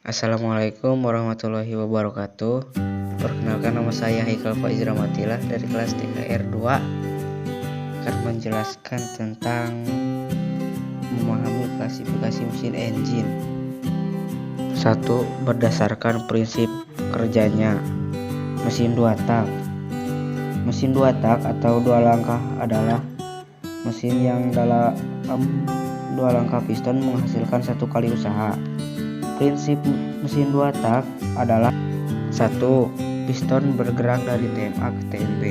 Assalamualaikum warahmatullahi wabarakatuh. Perkenalkan, nama saya Haikal Faiz Rahmatillah dari kelas TKR 2 akan menjelaskan tentang memahami klasifikasi mesin engine. 1. Berdasarkan prinsip kerjanya. Mesin dua tak. Mesin dua tak atau dua langkah adalah mesin yang dalam dua langkah piston menghasilkan satu kali usaha. Prinsip mesin dua tak adalah 1. Piston bergerak dari TMA ke TMB.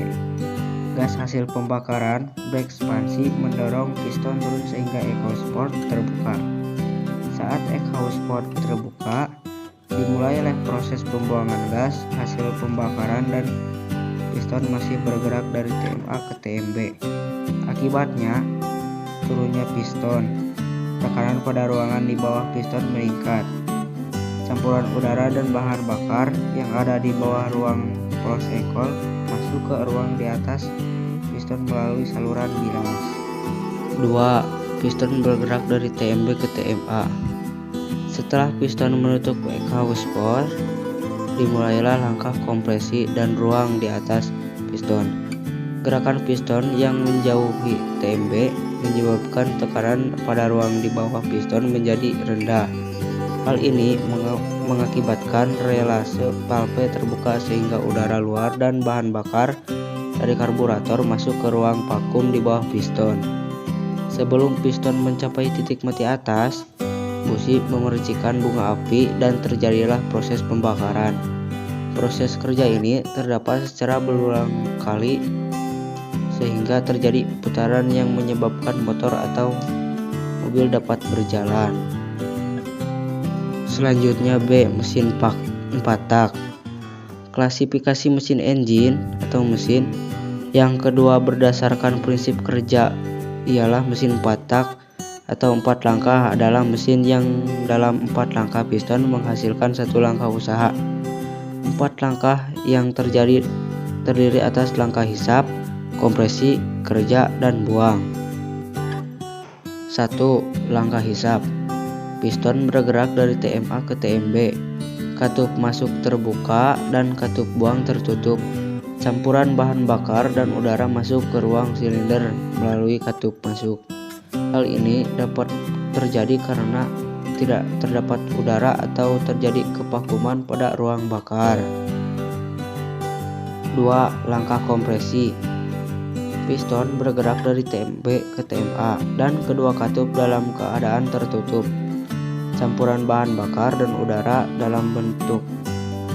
Gas hasil pembakaran berekspansi mendorong piston turun sehingga exhaust port terbuka. Saat exhaust port terbuka, dimulailah proses pembuangan gas hasil pembakaran dan piston masih bergerak dari TMA ke TMB. Akibatnya, turunnya piston. Tekanan pada ruangan di bawah piston meningkat. Campuran udara dan bahan bakar yang ada di bawah ruang close cycle masuk ke ruang di atas piston melalui saluran bilas. 2. Piston bergerak dari TMB ke TMA. Setelah piston menutup exhaust port, dimulailah langkah kompresi dan ruang di atas piston. Gerakan piston yang menjauhi TMB menyebabkan tekanan pada ruang di bawah piston menjadi rendah. Hal ini mengakibatkan relase valve terbuka sehingga udara luar dan bahan bakar dari karburator masuk ke ruang vakum di bawah piston. Sebelum piston mencapai titik mati atas, busi memercikan bunga api dan terjadilah proses pembakaran. Proses kerja ini terdapat secara berulang kali sehingga terjadi putaran yang menyebabkan motor atau mobil dapat berjalan. Selanjutnya B. Mesin 4 tak. Klasifikasi mesin engine atau mesin yang kedua berdasarkan prinsip kerja ialah mesin 4 tak atau 4 langkah adalah mesin yang dalam 4 langkah piston menghasilkan satu langkah usaha. 4 langkah yang terdiri atas langkah hisap, kompresi, kerja, dan buang. 1. Langkah hisap. Piston bergerak dari TMA ke TMB. Katup masuk terbuka dan katup buang tertutup. Campuran bahan bakar dan udara masuk ke ruang silinder melalui katup masuk. Hal ini dapat terjadi karena tidak terdapat udara atau terjadi kevakuman pada ruang bakar. 2. Langkah kompresi. Piston bergerak dari TMB ke TMA dan kedua katup dalam keadaan tertutup. Campuran bahan bakar dan udara dalam bentuk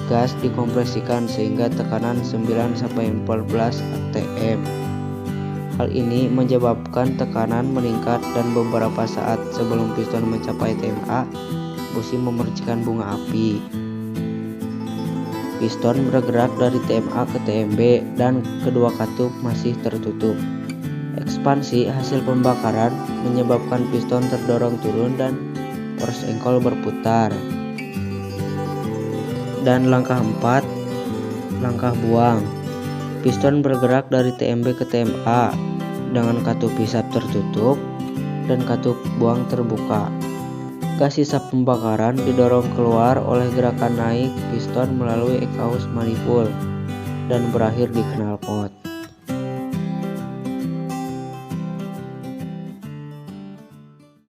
gas dikompresikan sehingga tekanan 9-14 atm. Hal ini menyebabkan tekanan meningkat dan beberapa saat sebelum piston mencapai TMA, busi memercikan bunga api. Piston bergerak dari TMA ke TMB dan kedua katup masih tertutup. Ekspansi hasil pembakaran menyebabkan piston terdorong turun dan force ankle berputar. Dan langkah 4, langkah buang. Piston bergerak dari TMB ke TMA dengan katup hisap tertutup dan katup buang terbuka. Gas hisap pembakaran didorong keluar oleh gerakan naik piston melalui exhaust manifold dan berakhir di knalpot.